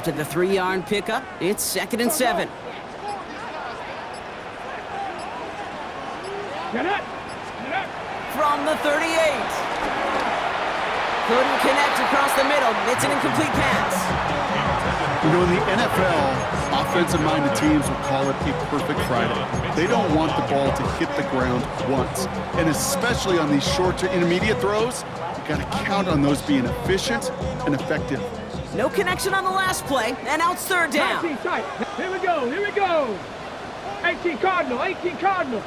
After the 3-yard pickup, it's 2nd and 7. From the 38. Couldn't connect across the middle. It's an incomplete pass. You know, in the NFL, offensive-minded teams will call it a perfect Friday. They don't want the ball to hit the ground once. And especially on these short to intermediate throws, you got to count on those being efficient and effective. No connection on the last play, and now it's 3rd down. 19 tight. Here we go, here we go. 18 Cardinal, 18 Cardinal.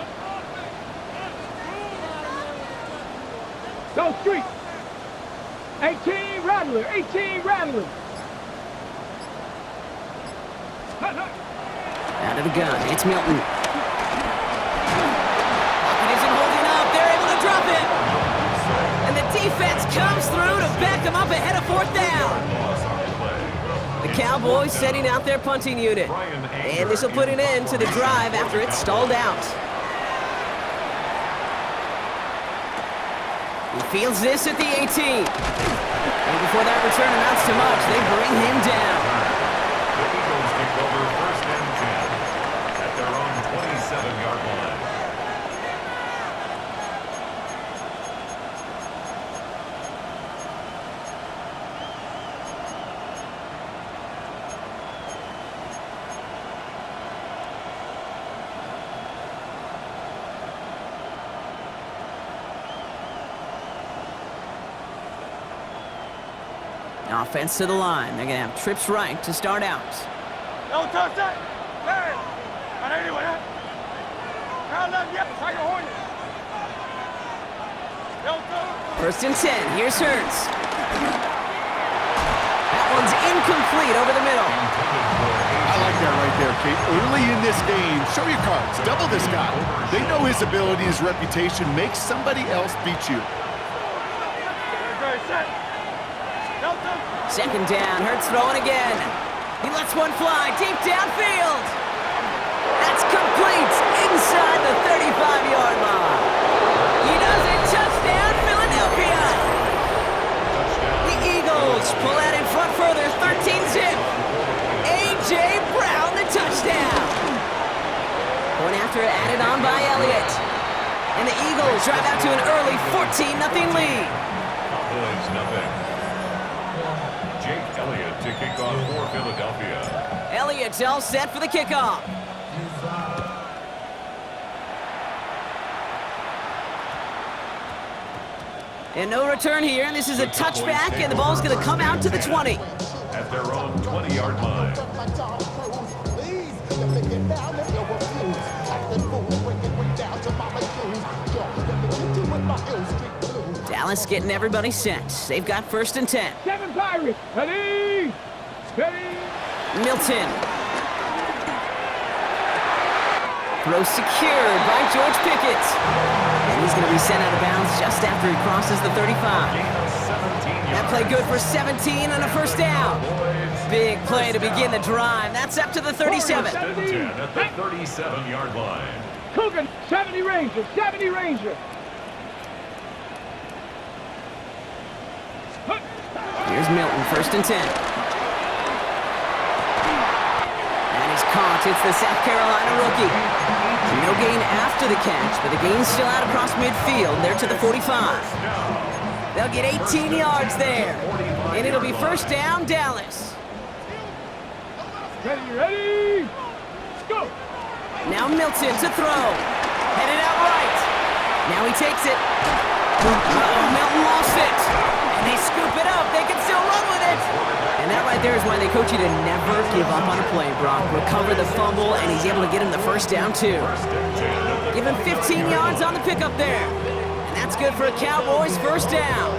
Go street. 18 Rattler, 18 Rattler. Out of the gun, it's Milton. Pocket isn't holding up, they're able to drop it. And the defense comes through to back them up ahead of 4th down. The Cowboys setting out their punting unit. And this will put an end to the drive after it's stalled out. He fields this at the 18. And before that return amounts to much, they bring him down. The Eagles take over 1st and 10 at their own 27-yard line. Offense to the line. They're going to have trips right to start out. First and 10. Here's Hurts. That one's incomplete over the middle. I like that right there, Kate. Early in this game, show your cards. Double this guy. They know his ability, his reputation makes somebody else beat you. 2nd down, Hurts throwing again. He lets one fly deep downfield. That's complete inside the 35-yard line. He does it. Touchdown, Philadelphia. The Eagles pull out in front further, 13-zip. A.J. Brown, the touchdown. Point after added on by Elliott. And the Eagles drive out to an early 14-0 lead. Cowboys nothing. Jake Elliott to kick off for Philadelphia. Elliott's all set for the kickoff. And no return here, and this is a touchback, and the ball's going to come out to the 20. At their own 20-yard line. Dallas getting everybody set. They've got 1st and 10. 7 Pirates. Ready. Ready. Milton. Throw secured by George Pickett. And he's going to be sent out of bounds just after he crosses the 35. That play good for 17 and a 1st down. Big play to begin the drive. That's up to the 37. 1st and 10 at the 37-yard line. Coogan, 70 Ranger, 70 Ranger. Here's Milton, 1st and 10. And he's caught. It's the South Carolina rookie. No gain after the catch, but the gain's still out across midfield. They're to the 45. They'll get 18 yards there. And it'll be 1st down, Dallas. Ready, ready. Go. Now Milton to throw. Headed out right. Now he takes it. Milton lost it. And they scoop it up. They can still run with it. And that right there is why they coach you to never give up on a play, Brock. Recover the fumble, and he's able to get him the 1st down, too. Give him 15 yards on the pickup there. And that's good for a Cowboys 1st down.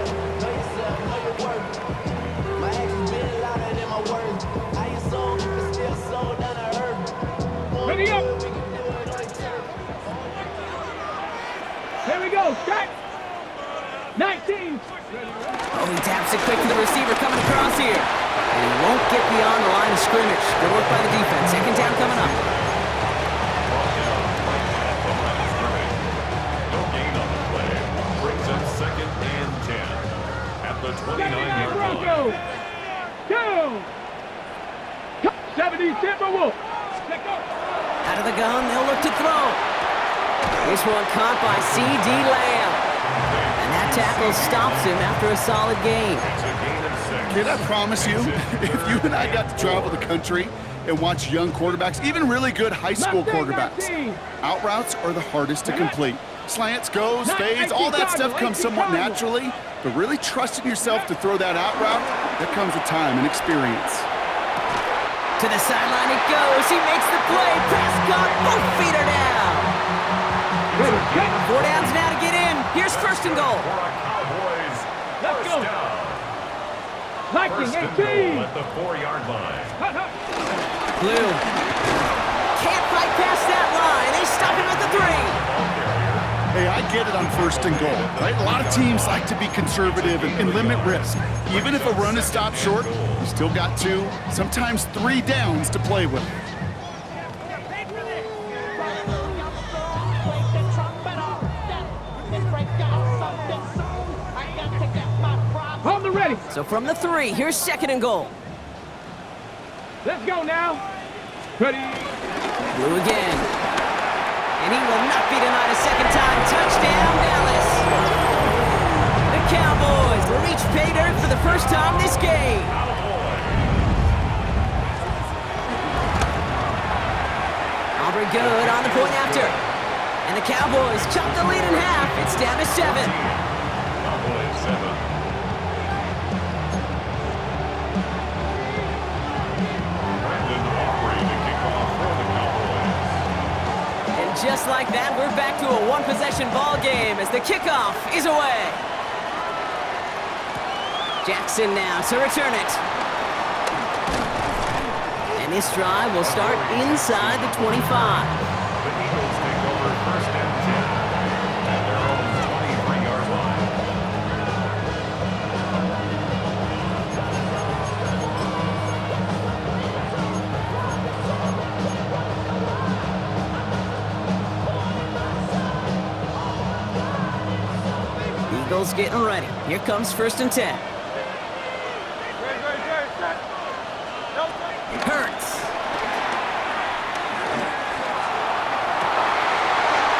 Ready up. Here we go. Strike. 19. Oh, he taps it quick to the receiver coming across here. And he won't get beyond the line of scrimmage. Good work by the defense. 2nd down coming up. No gain on the play. Brings up 2nd and 10 at the 29-yard line. Go. 70 Timberwolves. Let's go. Out of the gun, they'll look to throw. This one caught by C.D. Lamb. And that tackle stops him after a solid gain. It's a gain of 6. Kid, I promise you, if you and I got to travel the country and watch young quarterbacks, even really good high school quarterbacks, out routes are the hardest to complete. Slants, goes, fades, all that stuff comes somewhat naturally, but really trusting yourself to throw that out route, that comes with time and experience. To the sideline it goes. He makes the play. Prescott, both feet are down. 4 downs now to get in. Here's first and goal. For a Cowboys Let's first go. down. Lightning, First and goal 18. at the 4-yard line. Blue. Can't fight past that line. They stop him at the 3. Hey, I get it on first and goal, right? A lot of teams like to be conservative and limit risk. Even if a run is stopped short, you still got 2, sometimes 3 downs to play with. On the ready. So from the 3, here's second and goal. Let's go now. Ready. Blue again. And he will not be denied a second time. Touchdown, Dallas. The Cowboys will reach pay dirt for the first time this game. Aubrey good on the point after. And the Cowboys chop the lead in half. It's down to 7. Cowboys 7. Just like that, we're back to a one-possession ball game as the kickoff is away. Jackson now to return it. And this drive will start inside the 25. The Eagles take over first and 10 at their own 23-yard line. Eagles getting ready. Here comes first and 10. Hurts.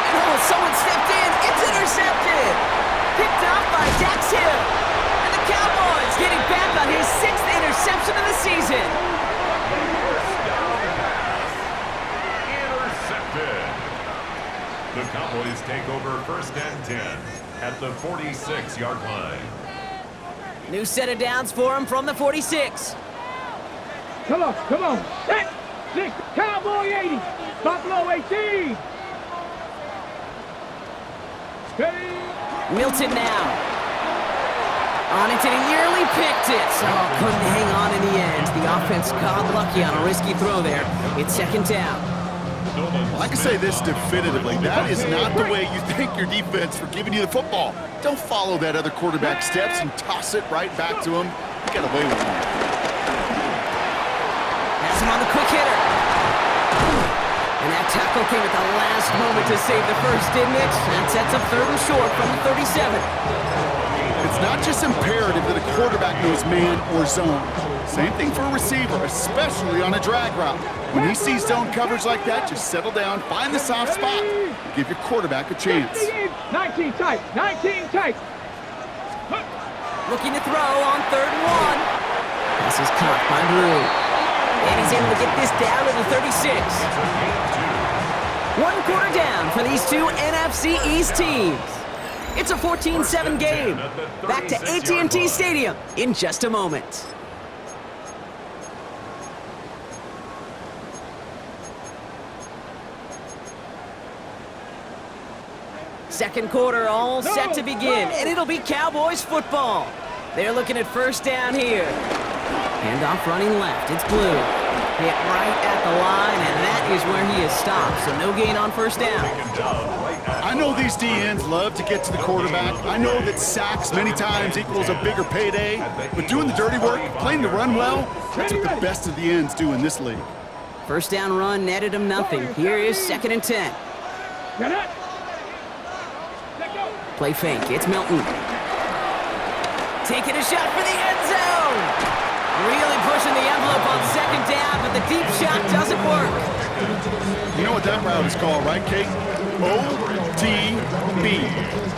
And oh, someone stepped in. It's intercepted. Picked off by Dax Hill. And the Cowboys getting back on his 6th interception of the season. Intercepted. The Cowboys take over first and 10 at the 46-yard line. New set of downs for him from the 46. Come on, come on. 6, Cowboy 80, Buffalo 18. Hey. Milton now. On it, and he nearly picked it. So couldn't hang on in the end. The offense got lucky on a risky throw there. It's second down. I can say this definitively, that is not the way you thank your defense for giving you the football. Don't follow that other quarterback steps and toss it right back to him. You got away with it. Has him on the quick hitter. And that tackle came at the last moment to save the first, didn't it? That sets up third and short from the 37. It's not just imperative that a quarterback knows man or zone. Same thing for a receiver, especially on a drag route. When he sees zone coverage like that, just settle down, find the soft spot, and give your quarterback a chance. 19 tight, 19 tight. Looking to throw on third and 1. This is caught by Blue. And he's able to get this down to the 36. 1 quarter down for these two NFC East teams. It's a 14-7 game. Back to AT&T Stadium in just a moment. Second quarter all set to begin, and it'll be Cowboys football. They're looking at first down here. Handoff running left. It's Blue. Hit right at the line, and that is where he is stopped. So no gain on first down. I know these DNs love to get to the quarterback. I know that sacks many times equals a bigger payday. But doing the dirty work, playing the run well, that's what the best of the ends do in this league. First down run netted him nothing. Here is second and 10. Play fake. It's Milton. Taking a shot for the end zone. Really pushing the envelope on second down, but the deep shot doesn't work. You know what that route is called, right, Kate? ODB,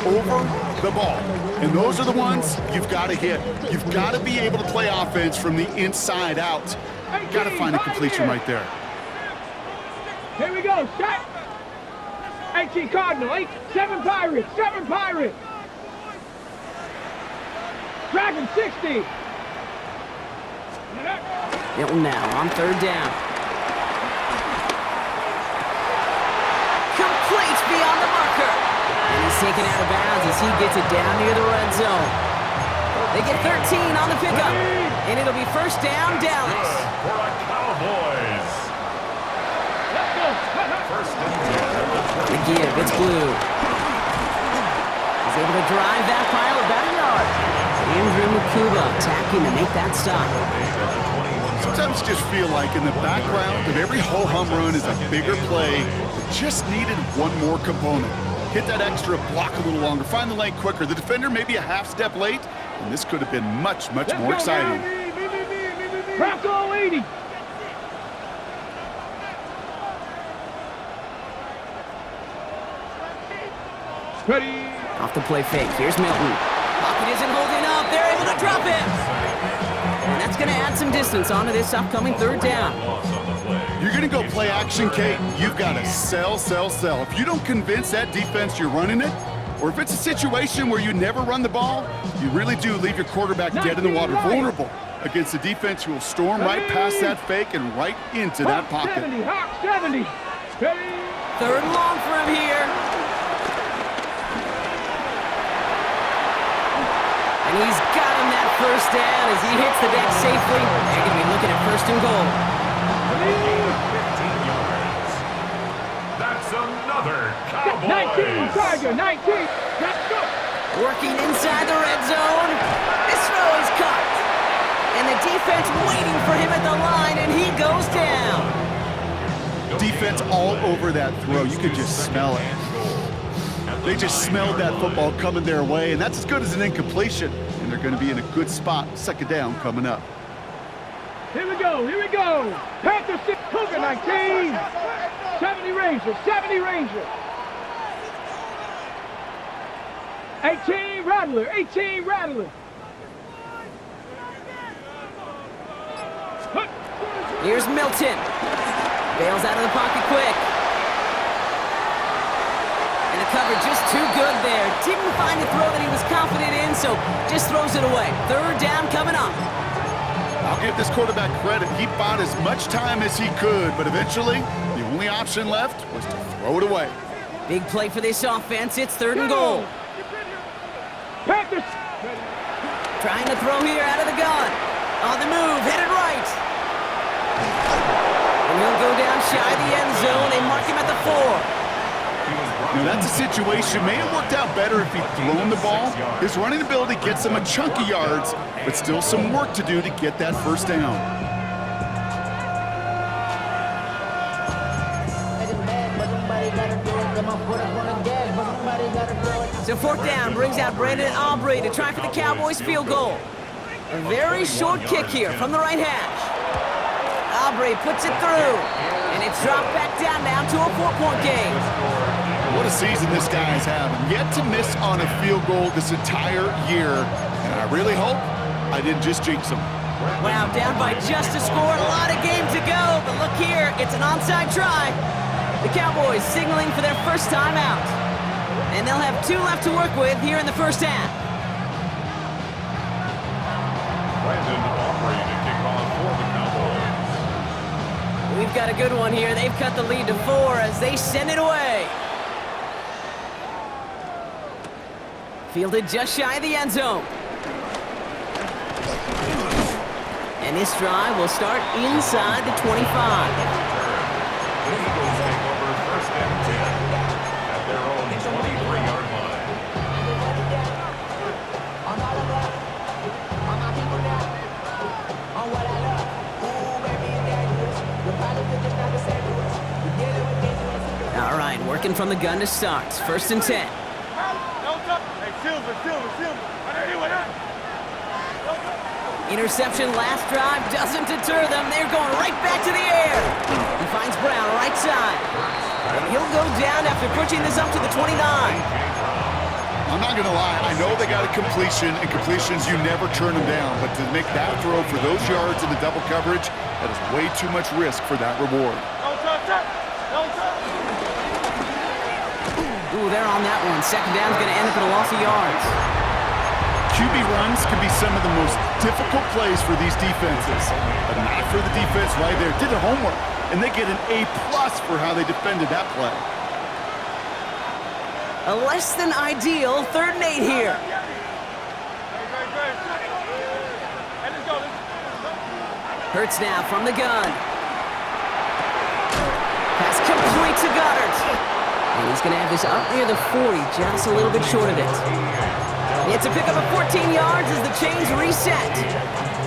over the ball. And those are the ones you've got to hit. You've got to be able to play offense from the inside out. Got to find a completion right there. Here we go, set. 18 Cardinal, 7 Pirates, 7 Pirates. Dragon 60. Milton now on third down. Completes beyond the marker. And he's taken out of bounds as he gets it down near the red zone. They get 13 on the pickup. And it'll be first down, Dallas. For the Cowboys. First and 10. The give, it's Blue. He's able to drive that pile about a yard. Andrew Makuba attacking to make that stop. Sometimes you just feel like in the background of every ho-hum run is a bigger play that just needed one more component. Hit that extra block a little longer, find the lane quicker. The defender may be a half step late, and this could have been much, much more exciting. Bronco 80. Ready. Off the play fake, here's Milton. Pocket isn't holding up, they're able to drop him. And that's going to add some distance onto this upcoming third down. You're going to go play action, Kate. You've got to sell, sell, sell. If you don't convince that defense you're running it, or if it's a situation where you never run the ball, you really do leave your quarterback dead in the water, vulnerable against a defense who will storm right past that fake and right into that pocket. 70, Hawk 70. Third and long for him here. And he's got him that first down as he hits the deck safely. They're going to be looking at first and goal. 15 yards. That's another Cowboys. 19, Tiger, 19. Let's go. Working inside the red zone. This throw is caught. And the defense waiting for him at the line, and he goes down. Defense all over that throw. You could just smell it. They just smelled that football coming their way, and that's as good as an incompletion. And they're going to be in a good spot, second down coming up. Here we go, here we go. Panther 6, Cougar 19. 70 Ranger, 70 Ranger. 18 Rattler, 18 Rattler. Here's Milton. Bails out of the pocket quick. And the cover just too good there. Didn't find a throw that he was confident in, so just throws it away. Third down coming up. I'll give this quarterback credit. He bought as much time as he could, but eventually, the only option left was to throw it away. Big play for this offense. It's third and goal. Panthers. Trying to throw here out of the gun. On the move, headed right. And he'll go down shy of the end zone. They mark him at the 4. Now, that's a situation. May have worked out better if he'd thrown the ball. His running ability gets him a chunk of yards, but still some work to do to get that first down. So fourth down brings out Brandon Aubrey to try for the Cowboys field goal. A very short kick here from the right hash. Aubrey puts it through, and it's dropped back down now to a 4-point game. What a season this guy is having. Yet to miss on a field goal this entire year. And I really hope I didn't just jinx him. Wow, down by just a score, a lot of game to go. But look here, it's an onside try. The Cowboys signaling for their first time out. And they'll have 2 left to work with here in the first half. Brandon Aubrey to kick off for the Cowboys. We've got a good one here. They've cut the lead to 4 as they send it away. Fielded just shy of the end zone. And this drive will start inside the 25. The Eagles take over first and 10 at their own 23-yard line. All right, working from the gun to start. First and 10. Interception last drive doesn't deter them. They're going right back to the air. He finds Brown right side. And he'll go down after pushing this up to the 29. I'm not going to lie. I know they got a completion, and completions, you never turn them down. But to make that throw for those yards in the double coverage, that is way too much risk for that reward. Ooh, they're on that one. Second down's going to end up in a loss of yards. QB runs can be some of the most difficult plays for these defenses, but not for the defense right there. Did their homework, and they get an A+ for how they defended that play. A less than ideal 3rd and 8 here. Hurts now from the gun. Pass complete to Goddard. And he's going to have this up near the 40, just a little bit short of it. It's a pickup of 14 yards as the chains reset.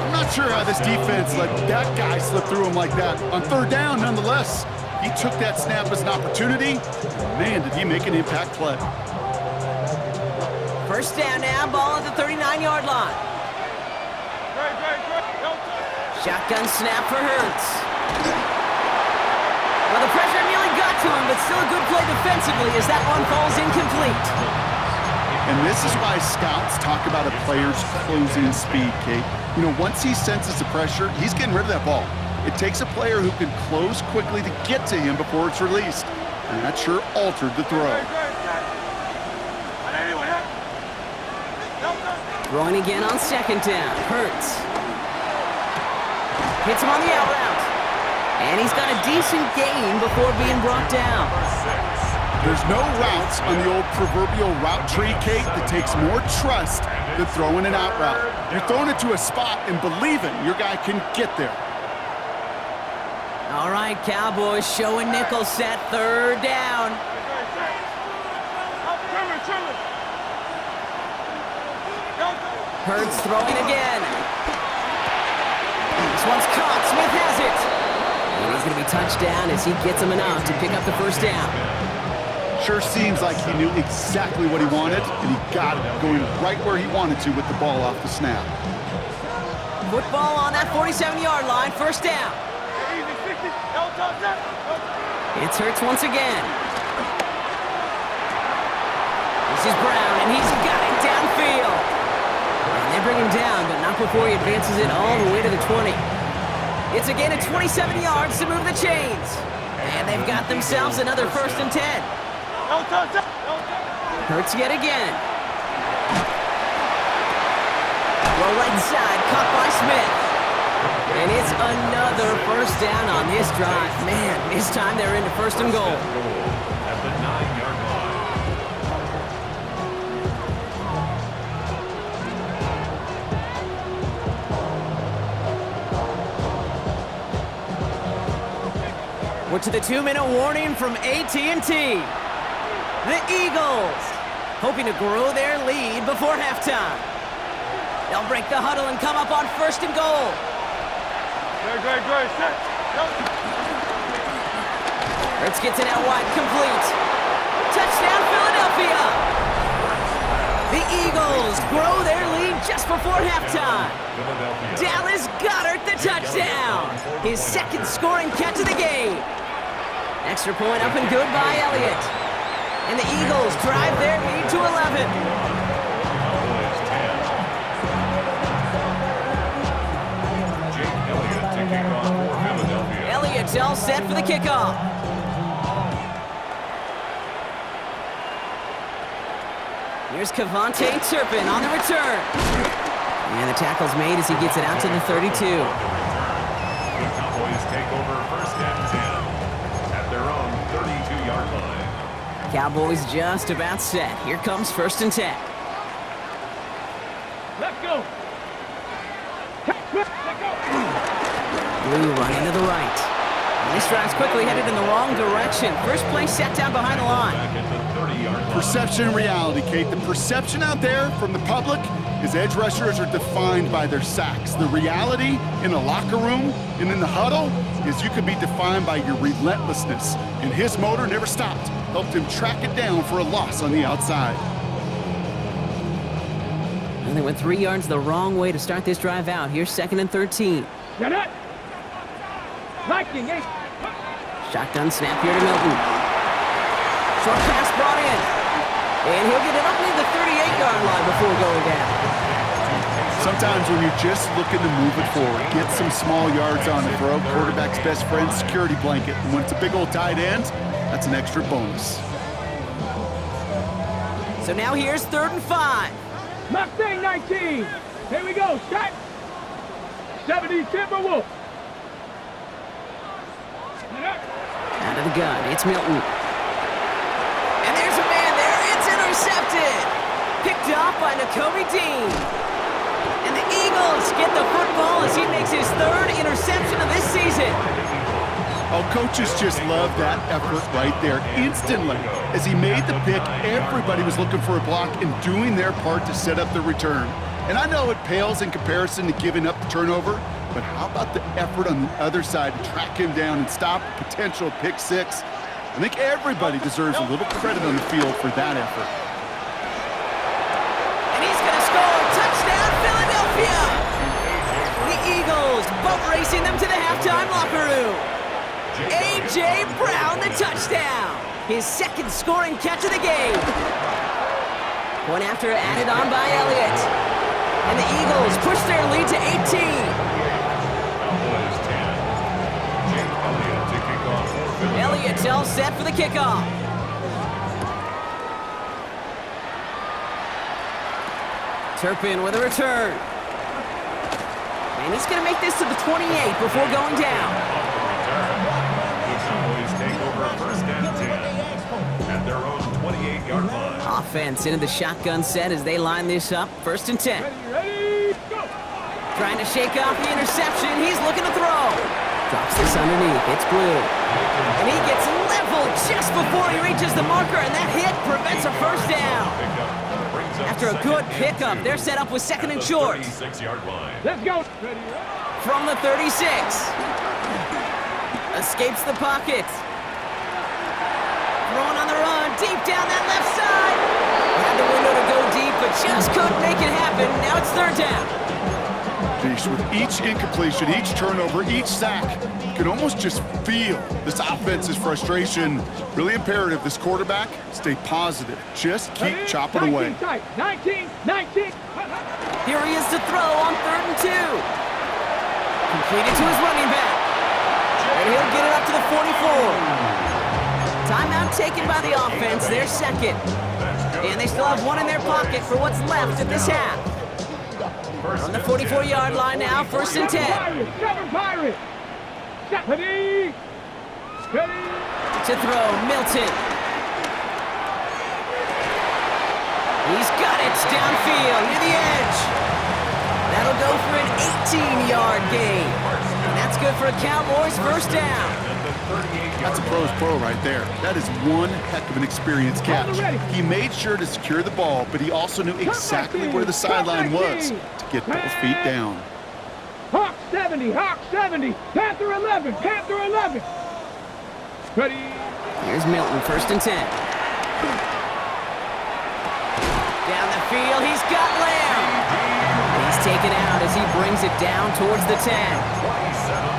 I'm not sure how this defense let that guy slip through him like that. On 3rd down, nonetheless, he took that snap as an opportunity. Man, did he make an impact play. First down now, ball at the 39-yard line. Shotgun snap for Hurts. Well, the pressure nearly got to him, but still a good play defensively as that one falls incomplete. And this is why scouts talk about a player's closing speed, Kate. You know, once he senses the pressure, he's getting rid of that ball. It takes a player who can close quickly to get to him before it's released. And that sure altered the throw. Throwing again on 2nd down. Hurts. Hits him on the out route. And he's got a decent gain before being brought down. There's no routes on the old proverbial route tree, Kate, that takes more trust than throwing an out route. You're throwing it to a spot and believing your guy can get there. All right, Cowboys showing nickel set 3rd down. Hurts throwing again. This one's caught. Smith has it. And he's going to be touched down as he gets him enough to pick up the 1st down. Sure seems like he knew exactly what he wanted, and he got it going right where he wanted to with the ball off the snap. Football on that 47-yard line, 1st down. It's Hurts once again. This is Brown, and he's got it downfield. And they bring him down, but not before he advances it all the way to the 20. It's again at 27 yards to move the chains. And they've got themselves another 1st and 10. Hurts yet again. Throw right side, caught by Smith. And it's another 1st down on this drive. Man, this time they're into 1st and goal. At the 9-yard line. We're to the 2-minute warning from AT&T. The Eagles, hoping to grow their lead before halftime. They'll break the huddle and come up on 1st and goal. Hurts gets it out wide, complete. Touchdown, Philadelphia. The Eagles grow their lead just before halftime. Dallas Goedert the touchdown. His 2nd scoring catch of the game. Extra point up and good by Elliott. And the Eagles drive their lead to 11. Elliott's all set for the kickoff. Here's Kevontae Turpin on the return. And the tackle's made as he gets it out to the 32. The Cowboys take over 1st and 10 at their own 32-yard line. Cowboys just about set. Here comes 1st and 10. Let's go. Blue running to the right. And this drive's quickly headed in the wrong direction. First play set down behind the line. Perception and reality, Kate. The perception out there from the public is edge rushers are defined by their sacks. The reality in a locker room and in the huddle is you could be defined by your relentlessness. And his motor never stopped. Helped him track it down for a loss on the outside. And they went 3 yards the wrong way to start this drive out. Here's 2nd and 13. Get it. Liking it. Shotgun snap here to Milton. Short pass brought in. And he'll get it up near the 38-yard line before going down. Sometimes when you're just looking to move it forward, get some small yards on the throw, quarterback's best friend, security blanket. And when it's a big old tight end, that's an extra bonus. So now here's 3rd and 5. Mustang 19. Here we go. Set. 70 Timberwolves. Out of the gun, it's Milton. And there's a man there. It's intercepted. Picked off by Nakobe Dean. And the Eagles get the football as he makes his 3rd interception of this season. Oh, coaches just love that effort right there. Instantly, as he made the pick, everybody was looking for a block and doing their part to set up the return. And I know it pales in comparison to giving up the turnover, but how about the effort on the other side to track him down and stop a potential pick six? I think everybody deserves a little credit on the field for that effort. And he's going to score. Touchdown, Philadelphia! The Eagles boat racing them to the halftime locker room. A.J. Brown, the touchdown. His 2nd scoring catch of the game. One after added on by Elliott. And the Eagles push their lead to 18. Cowboys 10. Jake Elliott to kick off for Philadelphia. Elliott's all set for the kickoff. Turpin with a return. And he's going to make this to the 28 before going down. The Cowboys take over 1st and 10 at their own 28-yard line. Offense into the shotgun set as they line this up. 1st and 10. Ready, go. Trying to shake off the interception. He's looking to throw. Drops this underneath. It's Blue. And he gets leveled just before he reaches the marker, and that hit prevents a 1st down. After a good pickup, they're set up with 2nd and short. 36-yard line. Let's go. From the 36. Escapes the pocket. Throwing on the run, deep down that left side. Had the window to go deep, but just couldn't make it happen. Now it's 3rd down. Jeez, with each incompletion, each turnover, each sack, you can almost just feel this offense's frustration. Really imperative, this quarterback, stay positive. Just keep chopping away. 19. Here he is to throw on 3rd and 2. Completed to his running back. And he'll get it up to the 44. Timeout taken by the offense, their 2nd. And they still have 1 in their pocket for what's left of this half. On the 44-yard line now, 1st and 10. Seven Pirates. Ready. To throw, Milton. He's got it downfield near the edge. That'll go for an 18-yard gain. And that's good for a Cowboys 1st down. That's a pro's pro right there. That is one heck of an experienced catch. He made sure to secure the ball, but he also knew exactly where the sideline was to get both feet down. Hawk 70, Panther 11. Ready. Here's Milton, 1st and 10. Down the field, he's got Lamb. And he's taken out as he brings it down towards the 10.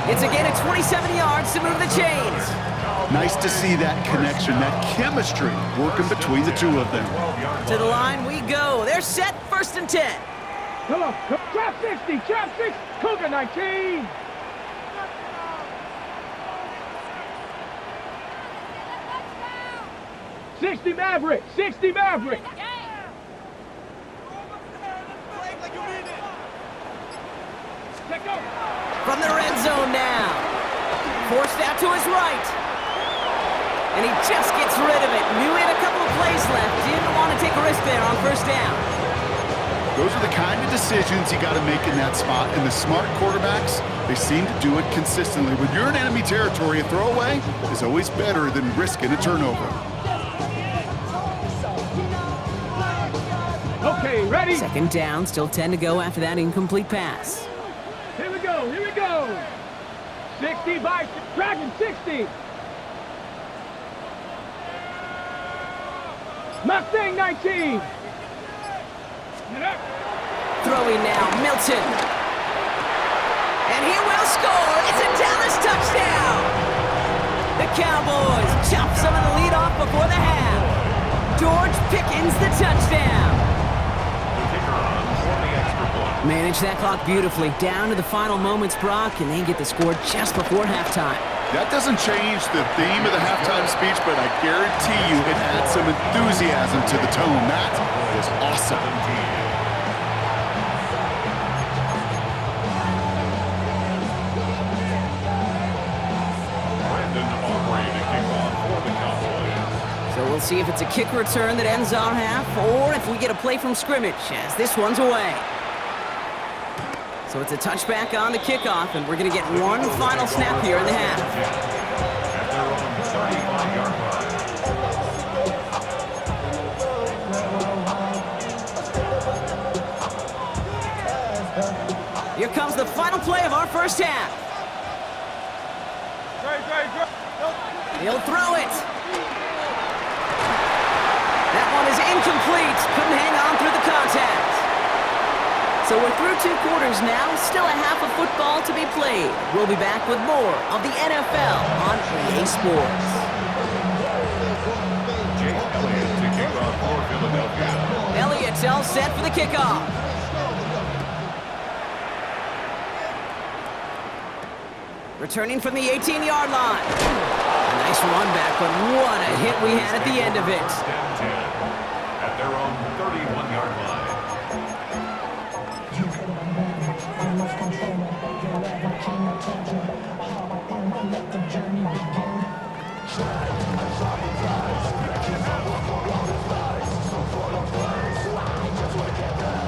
It's a gain of 27 yards to move the chains. Nice to see that connection, that chemistry working between the two of them. To the line we go. They're set, 1st and 10. Come on, trap 60, Cougar 19. '60 Maverick. From the red zone now. Forced out to his right. And he just gets rid of it. Knew he had a couple of plays left. Didn't want to take a risk there on 1st down. Those are the kind of decisions you got to make in that spot. And the smart quarterbacks, they seem to do it consistently. When you're in enemy territory, a throwaway is always better than risking a turnover. Okay, ready. 2nd down, still 10 to go after that incomplete pass. Here we go. 60 by Dragon 60. Mustang 19. throwing now, Milton. And he will score. It's a Dallas touchdown. The Cowboys chop some of the lead off before the half. George Pickens the touchdown. The kicker on for the extra point. Manage that clock beautifully. Down to the final moments, Brock, and they get the score just before halftime. That doesn't change the theme of the halftime speech, but I guarantee you it adds some enthusiasm to the tone. That was awesome. So we'll see if it's a kick return that ends our half, or if we get a play from scrimmage, as this one's away. So it's a touchback on the kickoff, and we're going to get one final snap here in the half. At their own 35-yard line. Here comes the final play of our first half. He'll throw it. That one is incomplete. Couldn't hang on through the contact. So we're through 2 quarters now. Still a half of football to be played. We'll be back with more of the NFL on EA Sports. Jake Elliott to kick off for Philadelphia. Elliott's all set for the kickoff. Returning from the 18-yard line. A nice run back, but what a hit we had at the end of it. First and 10 at their own 31-yard line.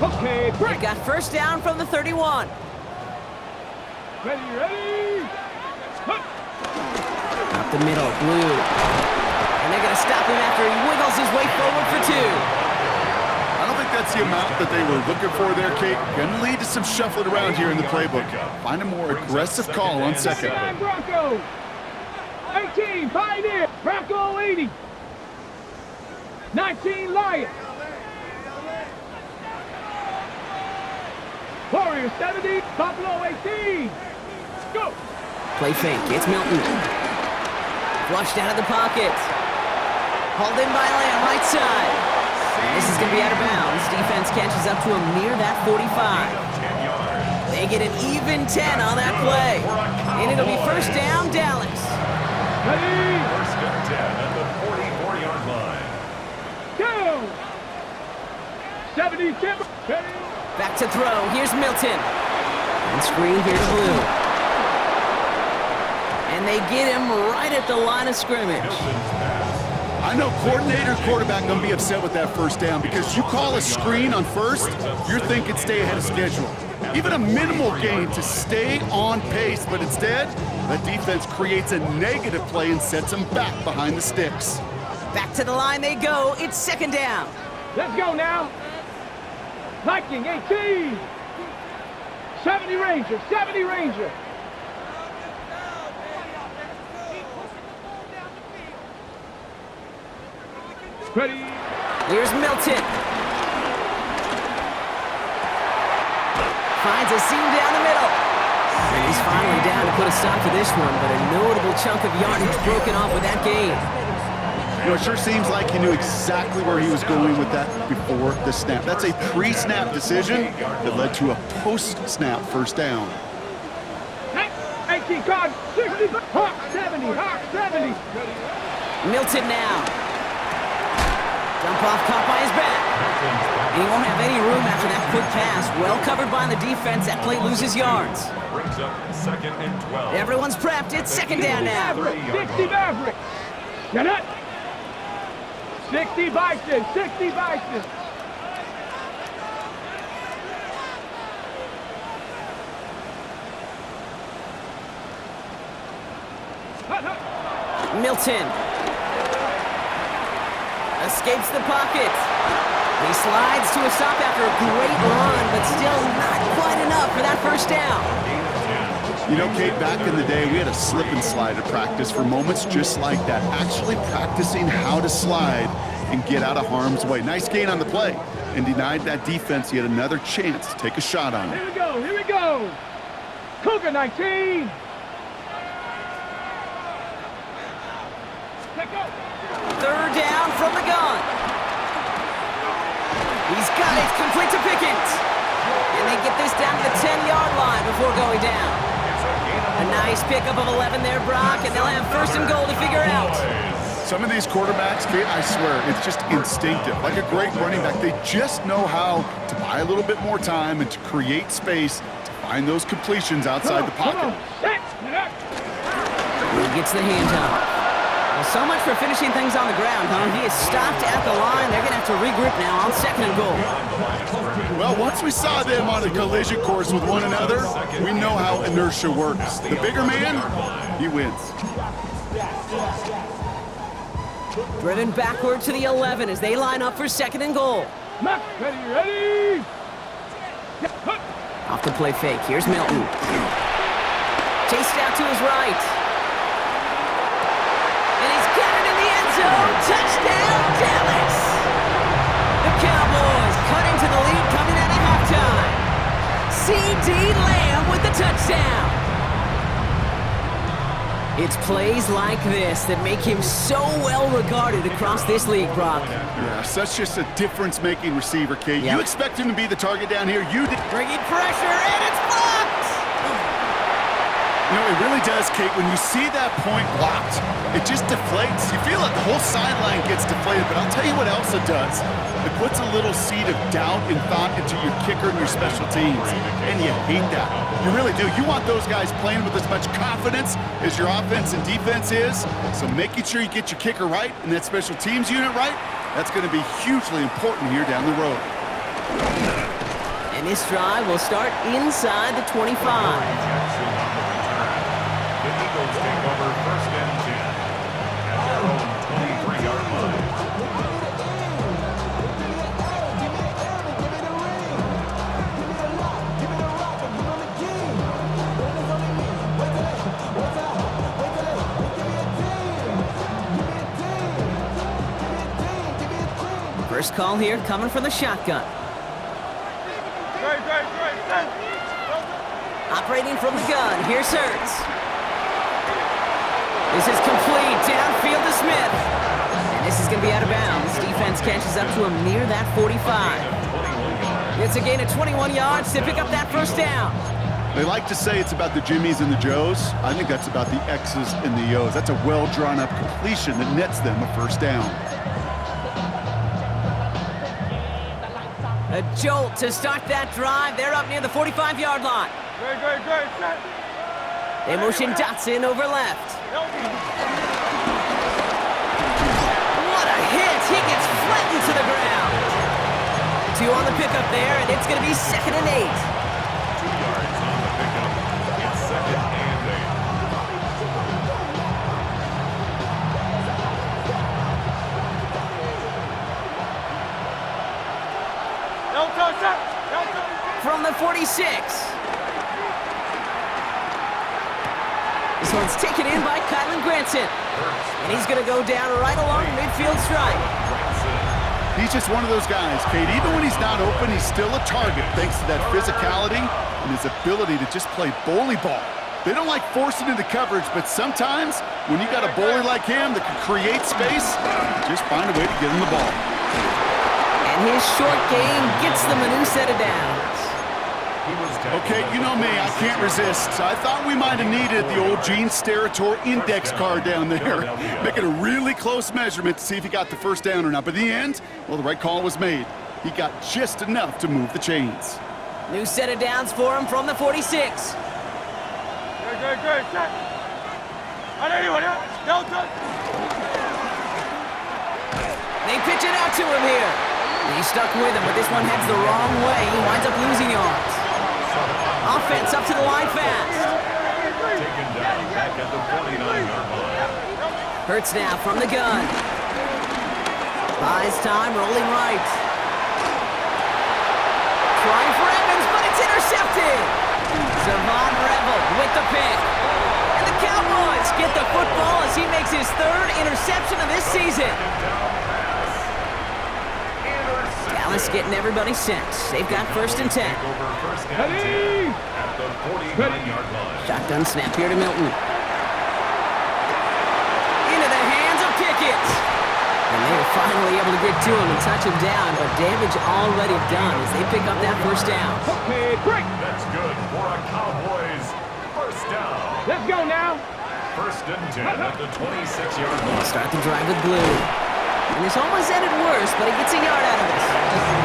Okay, break. They got first down from the 31. Ready. Up the middle, Blue. And they're going to stop him after he wiggles his way forward for 2. I don't think that's the amount that they were looking for there, Kate. Gonna lead to some shuffling around here in the playbook. Find a more aggressive call on second. 9 Broncos. 18 Pioneer. Bronco 80. 19 Lions. Warriors 70. Buffalo 18. Go. Play fake. It's Milton. Flushed out of the pocket. Hauled in by Lamb, right side. And this is going to be out of bounds. Defense catches up to him near that 45. They get an even 10 on that play. And it'll be first down, Dallas. Ready. First and 10 at the 44-yard line. Go. 70 Timber. Ready. Back to throw. Here's Milton. And screen here to Blue. And they get him right at the line of scrimmage. I know coordinator and quarterback going to be upset with that first down because you call a screen on first, you're thinking stay ahead of schedule. Even a minimal gain to stay on pace, but instead, the defense creates a negative play and sets them back behind the sticks. Back to the line they go. It's second down. Let's go now. Viking 18. 70 Ranger. 70 Ranger. Ready. Here's Milton. Finds a seam down the middle. And he's finally down to put a stop to this one, but a notable chunk of yardage broken off with that gain. You know, it sure seems like he knew exactly where he was going with that before the snap. That's a pre-snap decision that led to a post-snap first down. 18 card, 60, Hawk 70, Hawk 70. Milton now. Dump off caught by his back. And he won't have any room after that quick pass. Well covered by the defense. That play loses yards. Brings up second and 12. Everyone's prepped. It's second down now. Maverick, 60 Maverick. Get it? 60 Bison, 60 Bison. Milton escapes the pocket. He slides to a stop after a great run, but still not quite enough for that first down. You know, Kate, back in the day, we had a slip and slide at practice for moments just like that. Actually practicing how to slide and get out of harm's way. Nice gain on the play. and denied that defense yet another chance to take a shot on Here him. we go, here we go. Cougar 19. Take go. Third down from the gun. He's got it, complete to Pickens. And they get this down to the 10-yard line before going down. A nice pickup of 11 there, Brock, and they'll have first and goal to figure out. Some of these quarterbacks, Kate, I swear, it's just instinctive. Like a great running back, they just know how to buy a little bit more time and to create space to find those completions outside the pocket. He gets the handoff. Well, so much for finishing things on the ground, huh? He is stopped at the line. They're going to have to regroup now on second and goal. Well, once we saw them on a collision course with one another, we know how inertia works. The bigger man, he wins. Driven backward to the 11 as they line up for second and goal. Max, ready. Off the play fake. Here's Milton. Chased out to his right. And he's got it in the end zone. Touchdown, Dallas! The Cowboys cut into the lead coming out of halftime. C.D. Lamb with the touchdown. It's plays like this that make him so well regarded across this league, Brock. Yeah, such just a difference-making receiver, Kate. Yep. You expect him to be the target down here. You did. Bringing pressure, and it's blocked! You know, it really does, Kate. When you see that point blocked, it just deflates. You feel like the whole sideline gets deflated, but I'll tell you what else it does. It puts a little seed of doubt and thought into your kicker and your special teams, and you hate that. You really do. You want those guys playing with as much confidence as your offense and defense is, so making sure you get your kicker right and that special teams unit right, that's going to be hugely important here down the road. And this drive will start inside the 25. The Eagles take over first and 10 at their own 23-yard line. First call here coming from the shotgun. Operating from the gun, here's Hurts. This is complete, downfield to Smith. And this is going to be out of bounds. Defense catches up to him near that 45. It's a gain of 21 yards to pick up that first down. They like to say it's about the Jimmies and the Joes. I think that's about the X's and the O's. That's a well-drawn-up completion that nets them a first down. A jolt to start that drive. They're up near the 45-yard line. They motion Dotson over left. What a hit! He gets flattened to the ground. 2 on the pickup there, and it's going to be second and 8. 2 yards on the pickup. It's second and 8. From the 46. This one's taken in by Kylan Granson. And he's going to go down right along the midfield stripe. He's just one of those guys, Kate. Even when he's not open, he's still a target thanks to that physicality and his ability to just play bully ball. They don't like forcing into coverage, but sometimes when you got a bully like him that can create space, just find a way to get him the ball. And his short game gets them a new set of downs. Okay, you know me, I can't resist. I thought we might have needed the old Gene Steratore index card down there. Making a really close measurement to see if he got the first down or not. But in the end, well, the right call was made. He got just enough to move the chains. New set of downs for him from the 46. Good. They pitch it out to him here. He's stuck with him, but this one heads the wrong way. He winds up losing yards. Offense up to the line fast. Taken down back at the 49-yard line. Hurts now from the gun. Buys time, rolling right. Trying for Evans, but it's intercepted. Savon Revel with the pick. And the Cowboys get the football as he makes his 3rd interception of this season. Dallas just getting everybody set. They've got first and 10. Over first and 10 at the 49-yard line. Shotgun snap here to Milton. Into the hands of Pickett. And they were finally able to get to him and touch him down, but damage already done as they pick up that first down. Okay, break. That's good for a Cowboys first down. Let's go now. First and 10 at the 26-yard They'll line. start the drive with blue. And this almost ended worse, but he gets a yard out of this.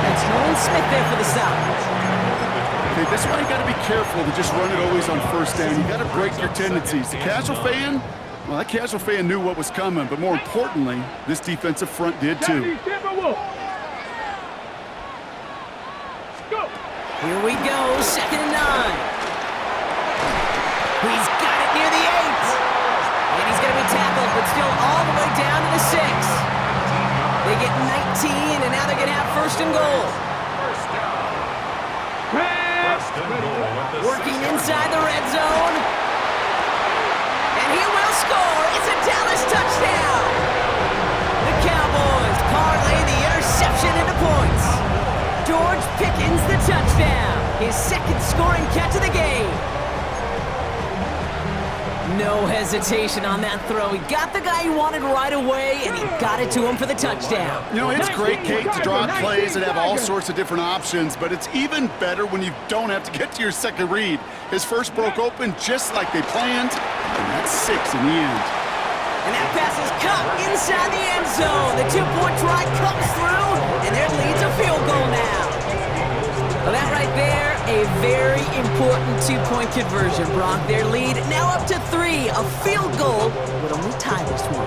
That's Nolan Smith there for the South. Okay, this is why you got to be careful to just run it always on first down. You got to break your tendencies. The casual fan, well, that casual fan knew what was coming, but more importantly, this defensive front did too. Go. Here we go, second and 9. He's got it near the 8. And he's going to be tackled, but still all the way down to the 6. They get 19, and now they're going to have first and goal. First down. First and goal at the Working 6-yard inside the line. red zone. And he will score. It's a Dallas touchdown. The Cowboys parlay the interception into points. George Pickens the touchdown. His second scoring catch of the game. No hesitation on that throw. He got the guy he wanted right away, and he got it to him for the touchdown. You know, it's great, Kate, to draw up plays and have all sorts of different options, but it's even better when you don't have to get to your second read. His first broke open just like they planned, and that's 6 in the end. And that pass is caught inside the end zone. The two-point try comes through, and their lead's a field goal now. Well, that right there, a very important two-point conversion, Brock. Their lead now up to 3. A field goal would only tie this one.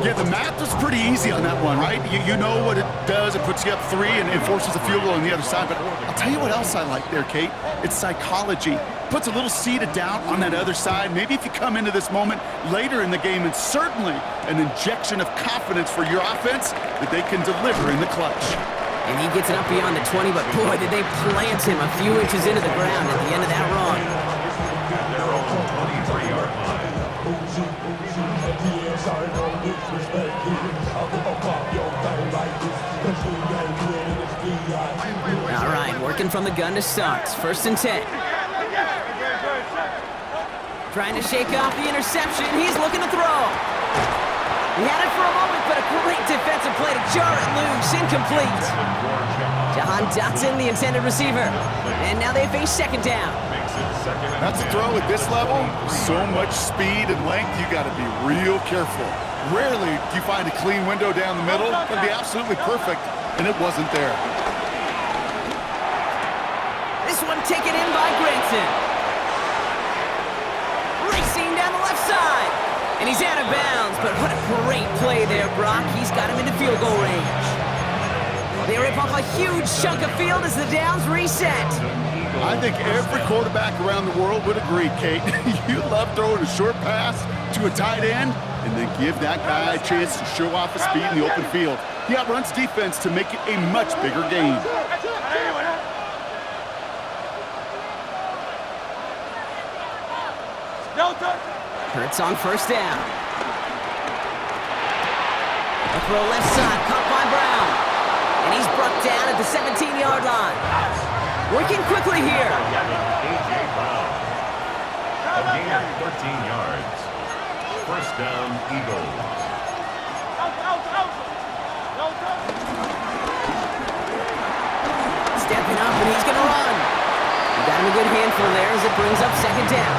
Yeah, the math was pretty easy on that one, right? You know what it does. It puts you up 3 and it forces a field goal on the other side. But I'll tell you what else I like there, Kate. It's psychology. Puts a little seed of doubt on that other side. Maybe if you come into this moment later in the game, and certainly an injection of confidence for your offense that they can deliver in the clutch. And he gets it up beyond the 20, but boy, did they plant him a few inches into the ground at the end of that run. At their own 23-yard line. All right, working from the gun to start. First and 10. Trying to shake off the interception. He's looking to throw. He had it for a moment, but a great defensive play to jar it loose. Incomplete. Jahan Dotson, the intended receiver. And now they face second down. That's a throw at this level. So much speed and length, you got to be real careful. Rarely do you find a clean window down the middle. It'd be absolutely perfect, and it wasn't there. This one taken in by Granson. Racing down the left side. And he's out of bounds, but what a great play there, Brock. He's got him into field goal range. They rip off a huge chunk of field as the downs reset. I think every quarterback around the world would agree, Kate. You love throwing a short pass to a tight end and then give that guy a chance to show off his speed in the open field. He outruns defense to make it a much bigger game. Hurts on first down. A throw left side, caught by Brown. And he's brought down at the 17-yard line. Working quickly here. A.J. Brown. A gain of 13 yards. First down, Eagles. Stepping up, and he's going to run. He got him a good handful there as it brings up second down.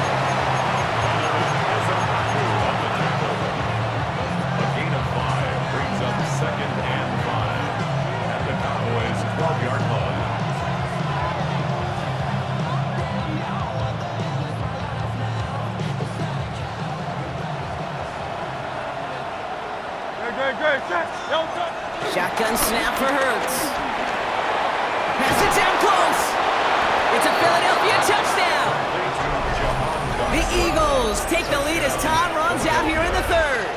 A gain of 5 brings up second and 5 at the Cowboys' 12-yard line. Shotgun snap for Hurts. Pass it down close. It's a Philadelphia touchdown. The Eagles take the lead as time runs out here in the third.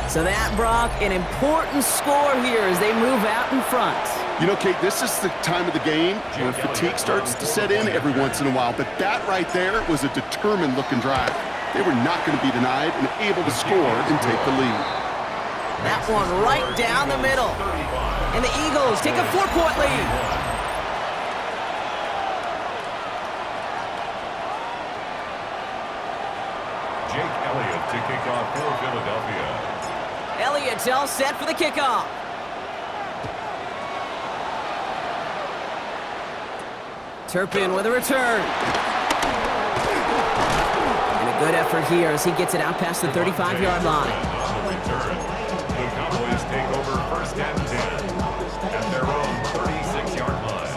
So that, Brock, an important score here as they move out in front. You know, Kate, this is the time of the game where fatigue starts to set in every once in a while, but that right there was a determined looking drive. They were not going to be denied and able to score and take the lead. That one right down the middle. And the Eagles take a 4-point lead. Jake Elliott to kick off for Philadelphia. Elliott's all set for the kickoff. Turpin with a return. And a good effort here as he gets it out past the 35-yard line. On the return, the Cowboys take over first and 10 at their own 36-yard line.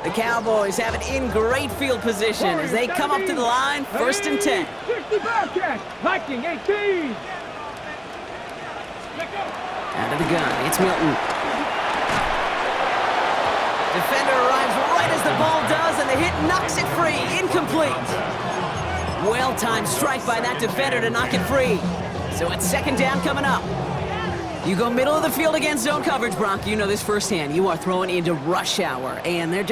The Cowboys have it in great field position as they come up to the line, first and 10. 60 Bearcats, Viking 18. Out of the gun, it's Milton. Defender arrives right as the ball does, and the hit knocks it free. Incomplete. Well-timed strike by that defender to knock it free. So it's second down coming up. You go middle of the field against zone coverage, Brock. You know this firsthand. You are throwing into rush hour, and there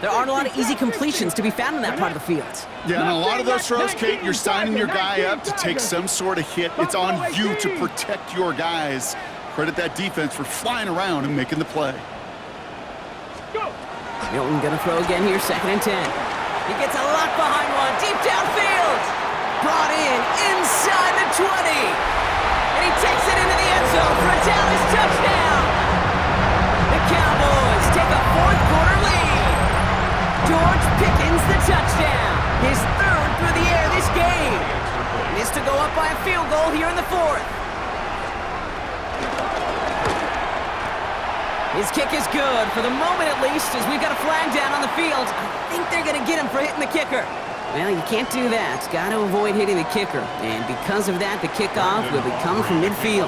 aren't a lot of easy completions to be found in that part of the field. Yeah, and a lot of those throws, Kate, you're signing your guy up to take some sort of hit. It's on you to protect your guys. Credit that defense for flying around and making the play. Milton gonna throw again here, second and 10. He gets a lock behind one, deep downfield. Brought in, inside the 20. And he takes it into the end zone for a Dallas touchdown. The Cowboys take a fourth-quarter lead. George Pickens the touchdown. His third through the air this game. He is to go up by a field goal here in the fourth. His kick is good, for the moment at least, as we've got a flag down on the field. I think they're going to get him for hitting the kicker. Well, you can't do that. It's got to avoid hitting the kicker. And because of that, the kickoff will be coming from midfield.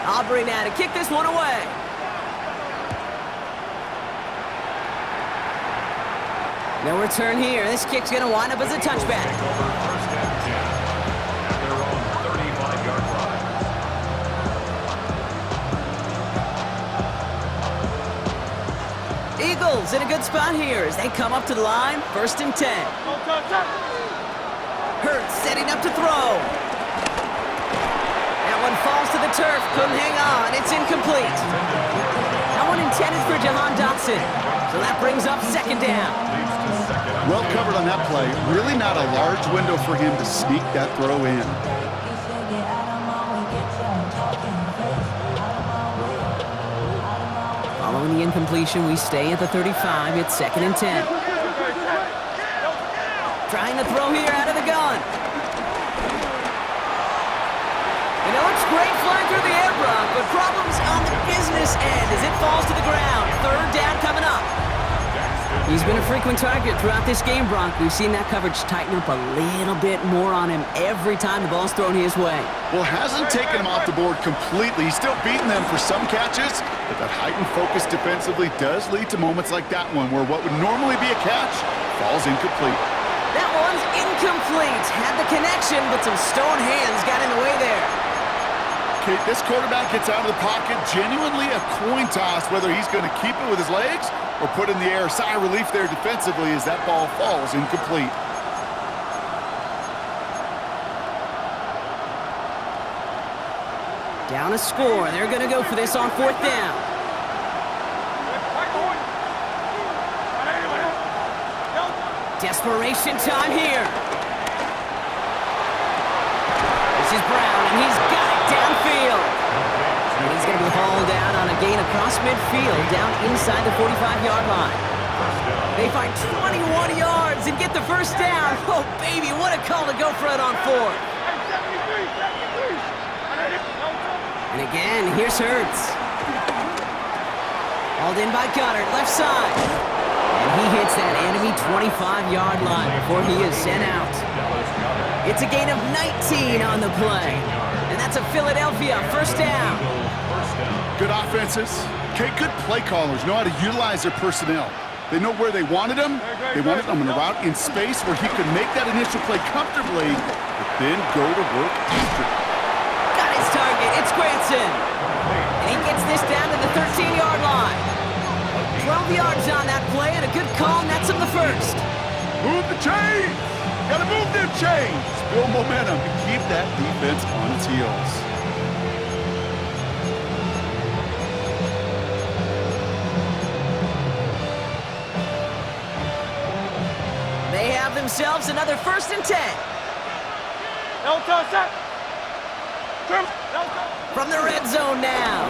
Aubrey now to kick this one away. No return here. This kick's going to wind up as a touchback. Eagles in a good spot here as they come up to the line, first and 10. Hurts setting up to throw. That one falls to the turf, couldn't hang on, it's incomplete. That one intended for Jahan Dotson, so that brings up second down. Well covered on that play. Really not a large window for him to sneak that throw in. Following the incompletion, we stay at the 35. It's second and 10. Trying to throw here out of the gun. And it looks great flying through the air, Brock, but problems on the business end as it falls to the ground. Third down coming up. He's been a frequent target throughout this game, Brock. We've seen that coverage tighten up a little bit more on him every time the ball's thrown his way. Well, hasn't taken him off the board completely. He's still beating them for some catches, but that heightened focus defensively does lead to moments like that one where what would normally be a catch falls incomplete. That one's incomplete. Had the connection, but some stone hands got in the way there. Kate, this quarterback gets out of the pocket, genuinely a coin toss whether he's going to keep it with his legs or put in the air. Sigh of relief there defensively as that ball falls incomplete. Down a score. They're going to go for this on fourth down. Desperation time here. This is Brown, and he's got it downfield. And he's going to be hauled down on a gain across midfield, down inside the 45-yard line. They find 21 yards and get the first down. Oh, baby, what a call to go for it on fourth. And again, here's Hurts. Hauled in by Goddard, left side. And he hits that enemy 25-yard line before he is sent out. It's a gain of 19 on the play. And that's a Philadelphia first down. Good offenses. Okay, good play callers know how to utilize their personnel. They know where they wanted him. They wanted him in a route in space where he could make that initial play comfortably, but then go to work after. Got his target. It's Granson. And he gets this down to the 13-yard line. 12 yards on that play and a good call nets him the first. Move the chains. Gotta move them chains. Build momentum to keep that defense on its heels. They have themselves another 1st and 10. From the red zone now.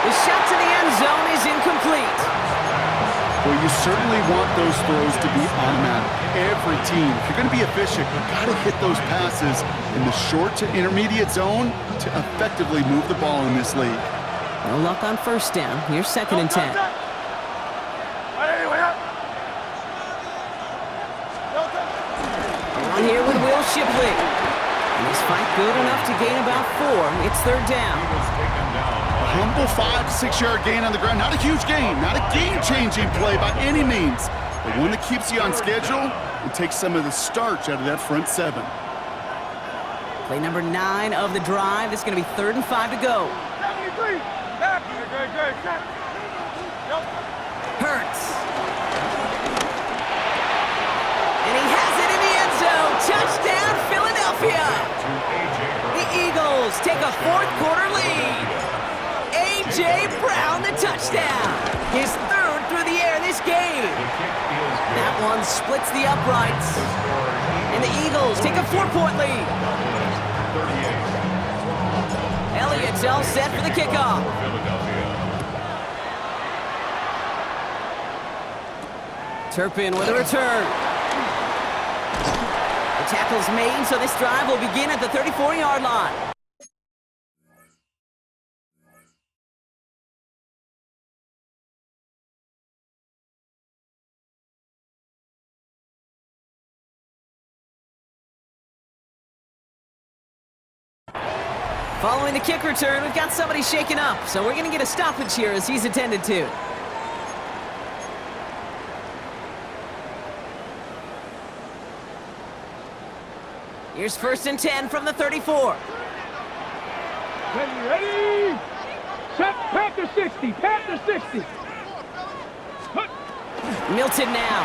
The shot to the end zone is incomplete. Well, you certainly want those throws to be automatic. Every team, if you're going to be efficient, you've got to hit those passes in the short to intermediate zone to effectively move the ball in this league. No luck on 1st down. Here's 2nd and 10. On here with Will Shipley. And his fight good enough to gain about 4. It's 3rd down. A humble 5 to 6 yard gain on the ground. Not a huge gain, not a game-changing play by any means, but one that keeps you on schedule and takes some of the starch out of that front 7. Play number 9 of the drive. This is going to be 3rd and 5 to go. Hurts. And he has it in the end zone. Touchdown, Philadelphia. The Eagles take a 4th quarter lead. A.J. Brown, the touchdown. His 3rd through the air this game. That one splits the uprights. And the Eagles take a 4-point lead. Elliott's all set for the kickoff. Turpin with a return. The tackle's made, so this drive will begin at the 34-yard line. Following the kick return, we've got somebody shaken up, so we're going to get a stoppage here as he's attended to. Here's 1st and 10 from the 34. Ready? Set, Panther 60, Panther 60. Milton now.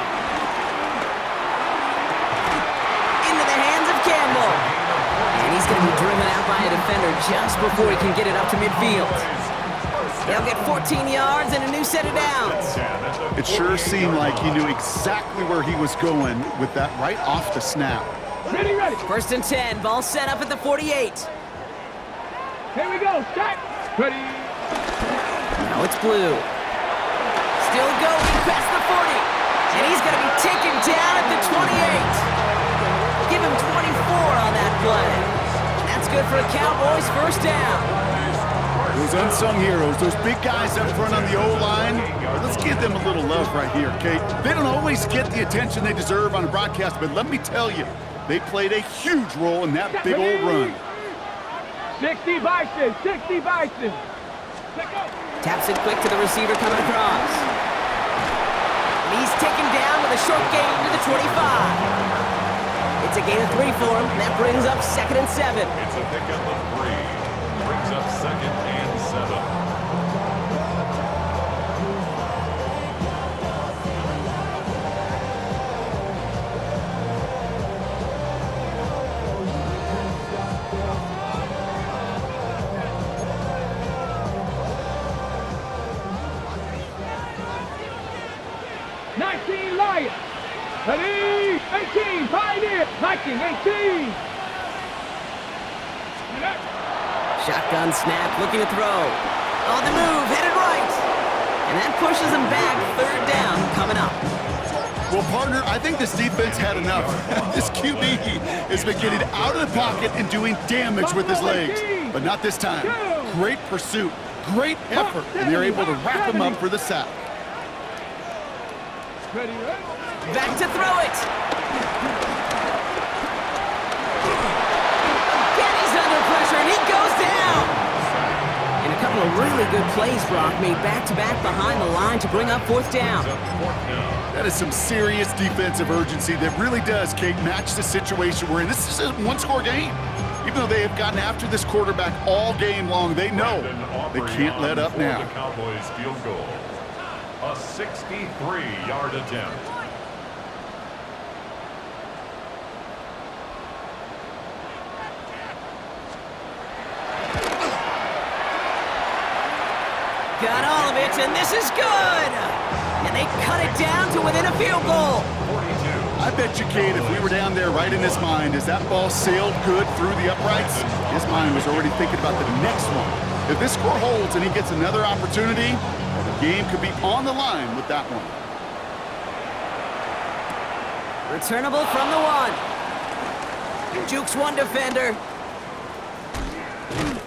Into the hands of Campbell. And he's going to be driven out by a defender just before he can get it up to midfield. They'll get 14 yards and a new set of downs. It sure seemed like he knew exactly where he was going with that right off the snap. Ready. 1st and 10, ball set up at the 48. Here we go, set. Ready. Now it's Blue. Still going past the 40. And he's going to be taken down at the 28. Give him 24 on that play. And that's good for a Cowboys 1st down. Those unsung heroes, those big guys up front on the O-line, let's give them a little love right here, okay? They don't always get the attention they deserve on a broadcast, but let me tell you, they played a huge role in that big old run. 60 Bison, 60 Bison. Taps it quick to the receiver coming across. And he's taken down with a short gain to the 25. It's a gain of 3 for him. That brings up 2nd and 7. It's a pickup of 3. Brings up 2nd and 7. Ready? 18, Pioneer! 19, 18! Shotgun snap, looking to throw. On the move, headed right. And that pushes him back, 3rd down coming up. Well, partner, I think this defense had enough. This QB has been getting out of the pocket and doing damage with his legs. But not this time. Great pursuit, great effort, and they're able to wrap him up for the sack. Ready? Back to throw it. Again, he's under pressure, and he goes down. And a couple of really good plays, Brock, made back-to-back behind the line to bring up 4th down. That is some serious defensive urgency that really does, Kate, match the situation we're in. This is a one-score game. Even though they have gotten after this quarterback all game long, they know they can't let up now. The Cowboys field goal. a 63-yard attempt. Got all of it, and this is good! And they cut it down to within a field goal. 42. I bet you, Kate, if we were down there right in his mind, as that ball sailed good through the uprights, his mind was already thinking about the next one. If this score holds and he gets another opportunity, the game could be on the line with that one. Returnable from the 1. Jukes one defender.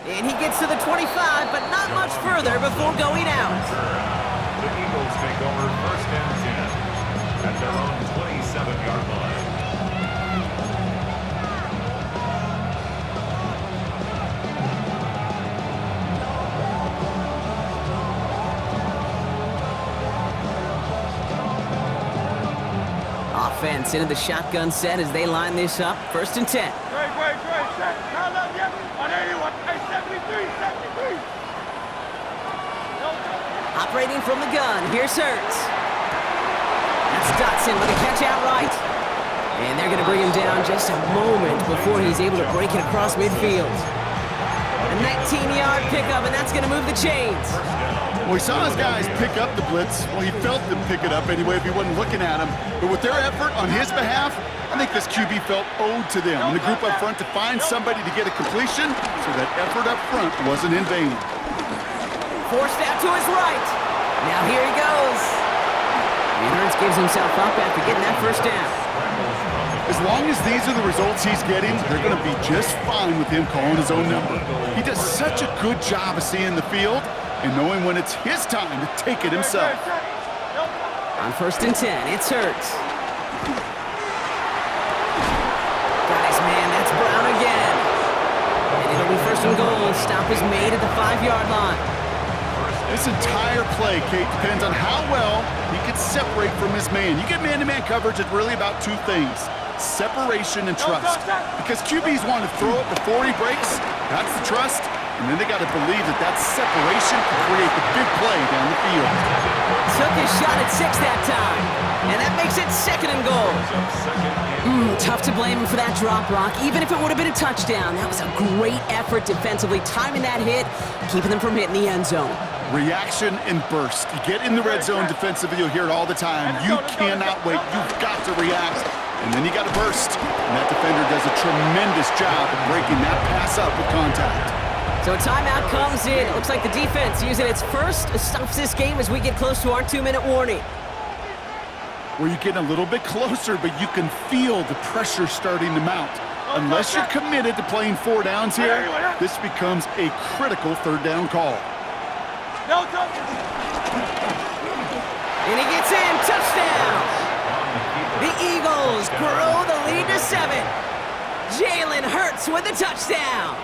And he gets to the 25, but not much further before going out. The Eagles take over first and 10 at their own 27-yard line. Offense into the shotgun set as they line this up. First and 10. Great, set. Count up, yep. On 81. Hey, 73. Operating from the gun, here's Hurts. That's Dotson with a catch outright. And they're going to bring him down just a moment before he's able to break it across midfield. A 19-yard pickup, and that's going to move the chains. Well, he saw his guys pick up the blitz. Well, he felt them pick it up anyway if he wasn't looking at him. But with their effort on his behalf, I think this QB felt owed to them and the group up front to find somebody to get a completion, so that effort up front wasn't in vain. Forced out to his right. Now here he goes. And Hurts gives himself up after getting that first down. As long as these are the results he's getting, they're going to be just fine with him calling his own number. He does such a good job of seeing the field and knowing when it's his time to take it himself. On first and 10, it's Hurts. Guys, man, that's Brown again. And it'll be first and goal. Stop is made at the 5-yard line. This entire play, Kate, depends on how well he can separate from his man. You get man-to-man coverage, it's really about two things: separation and trust. Because QBs want to throw it before he breaks, that's the trust, and then they got to believe that that separation can create the big play down the field. Took his shot at 6 that time, and that makes it second and goal. Tough to blame him for that drop, Rock, even if it would have been a touchdown. That was a great effort defensively, timing that hit, keeping them from hitting the end zone. Reaction and burst. You get in the red zone defensively, you'll hear it all the time. You cannot wait. You've got to react. And then you got to burst. And that defender does a tremendous job of breaking that pass up with contact. So a timeout comes in. It looks like the defense using its first stops this game as we get close to our 2-minute warning. Where you're getting a little bit closer, but you can feel the pressure starting to mount. Unless you're committed to playing 4 downs here, this becomes a critical 3rd down call. And he gets in, touchdown! The Eagles grow the lead to 7. Jalen Hurts with a touchdown.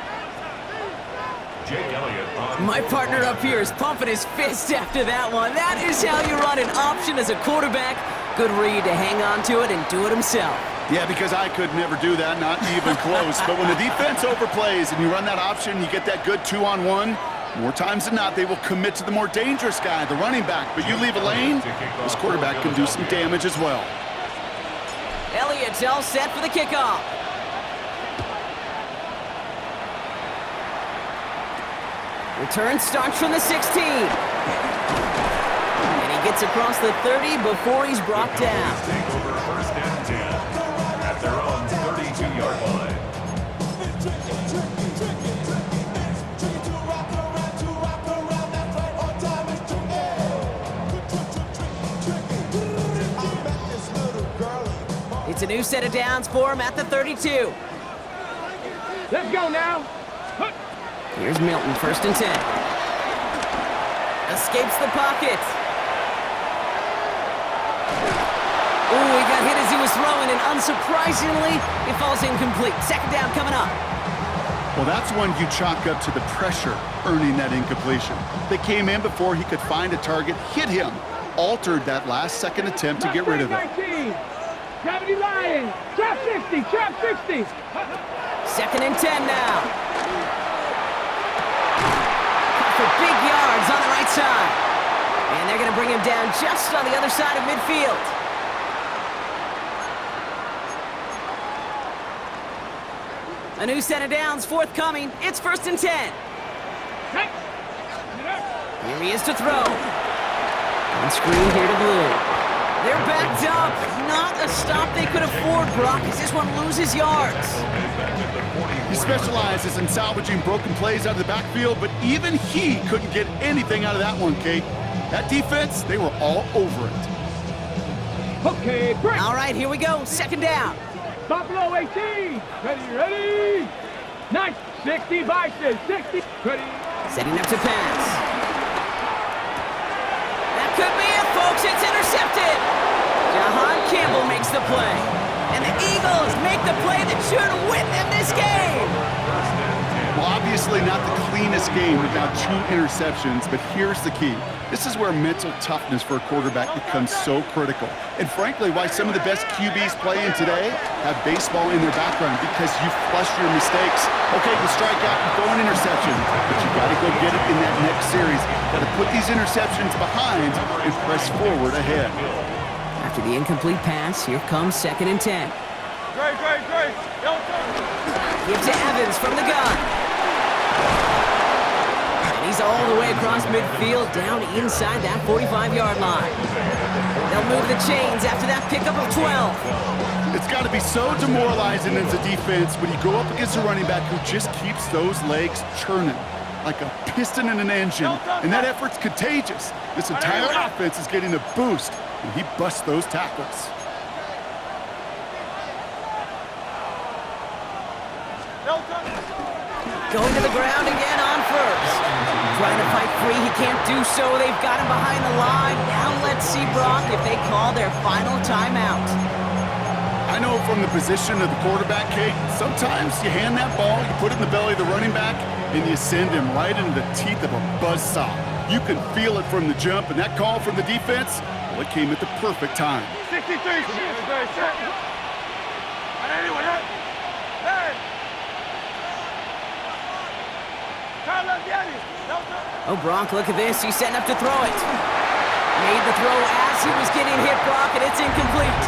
Jake Elliott on My partner up here is pumping his fist after that one. That is how you run an option as a quarterback. Good read to hang on to it and do it himself. Yeah, because I could never do that, not even close. But when the defense overplays and you run that option, you get that good 2-on-1, more times than not, they will commit to the more dangerous guy, the running back. But you leave a lane, this quarterback can do some damage as well. Elliott's all set for the kickoff. Return starts from the 16. And he gets across the 30 before he's brought down. take over first and 10 at their own 32-yard line. It's a new set of downs for him at the 32. Let's go now. Here's Milton, first and 10. Escapes the pocket. Ooh, he got hit as he was throwing, and unsurprisingly, it falls incomplete. Second down coming up. Well, that's one you chalk up to the pressure earning that incompletion. They came in before he could find a target, hit him, altered that last-second attempt to get rid of it. 19. Gravity line. Trap 60. Trap 60. Second and 10 now. Caught for big yards on the right side. And they're going to bring him down just on the other side of midfield. A new set of downs forthcoming. It's 1st and 10. Here he is to throw. On screen here to Blue. They're backed up. Not a stop they could afford, Brock, as this one loses yards. He specializes in salvaging broken plays out of the backfield, but even he couldn't get anything out of that one, Kate. That defense, they were all over it. Okay, break. All right, here we go. 2nd down. Stop below 18. Ready. Nice. 60 vices. 60. Ready. Setting up to pass. That could be it, folks. It's intercepted. Jahan Campbell makes the play. And the Eagles make the play that should win them this game. Well, obviously not the cleanest game without 2 interceptions, but here's the key. This is where mental toughness for a quarterback becomes so critical. And frankly, why some of the best QBs playing today have baseball in their background, because you flush your mistakes. Okay, you strike out, you throw an interception, but you got to go get it in that next series. Got to put these interceptions behind and press forward ahead. After the incomplete pass, here comes 2nd and 10. Great. Give to Evans from the gun. And he's all the way across midfield, down inside that 45-yard line. They'll move the chains after that pickup of 12. It's got to be so demoralizing as a defense when you go up against a running back who just keeps those legs churning like a piston in an engine, and that effort's contagious. This entire offense is getting a boost, and he busts those tackles. Going to the ground again on 1st. Trying to fight free, he can't do so. They've got him behind the line. Now let's see, Brock, if they call their final timeout. I know from the position of the quarterback, Kate, sometimes you hand that ball, you put it in the belly of the running back, and you send him right into the teeth of a buzzsaw. You can feel it from the jump, and that call from the defense, well, it came at the perfect time. 63. Oh, Brock, look at this. He's setting up to throw it. Made the throw as he was getting hit, Brock, and it's incomplete.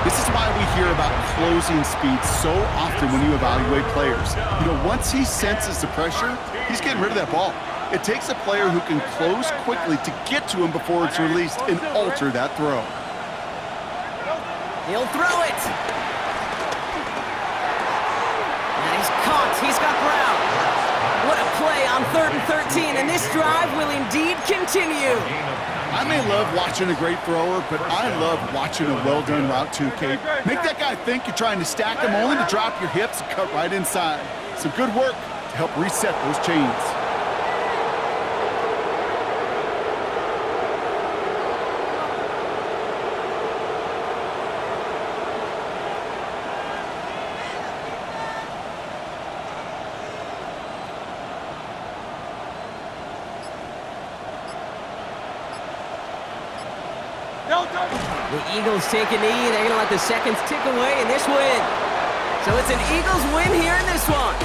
This is why we hear about closing speed so often when you evaluate players. You know, once he senses the pressure, he's getting rid of that ball. It takes a player who can close quickly to get to him before it's released and alter that throw. He'll throw it. And he's caught. He's got Brown. What a play on 3rd and 13, and this drive will indeed continue. I may love watching a great thrower, but I love watching a well-done route too, Kate. Make that guy think you're trying to stack him only to drop your hips and cut right inside. Some good work to help reset those chains. The Eagles take a knee. They're going to let the seconds tick away in this win. So it's an Eagles win here in this one.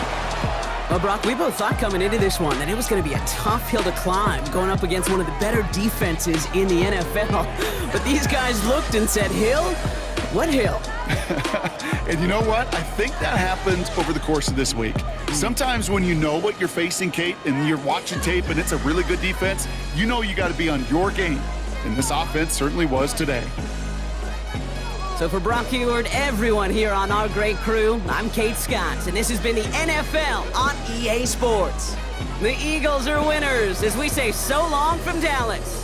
Well, Brock, we both thought coming into this one that it was going to be a tough hill to climb going up against one of the better defenses in the NFL. But these guys looked and said, Hill? What hill? And you know what? I think that happens over the course of this week. Sometimes when you know what you're facing, Kate, and you're watching tape and it's a really good defense, you know you got to be on your game. And this offense certainly was today. So for Brock Huard, everyone here on our great crew, I'm Kate Scott, and this has been the NFL on EA Sports. The Eagles are winners as we say so long from Dallas.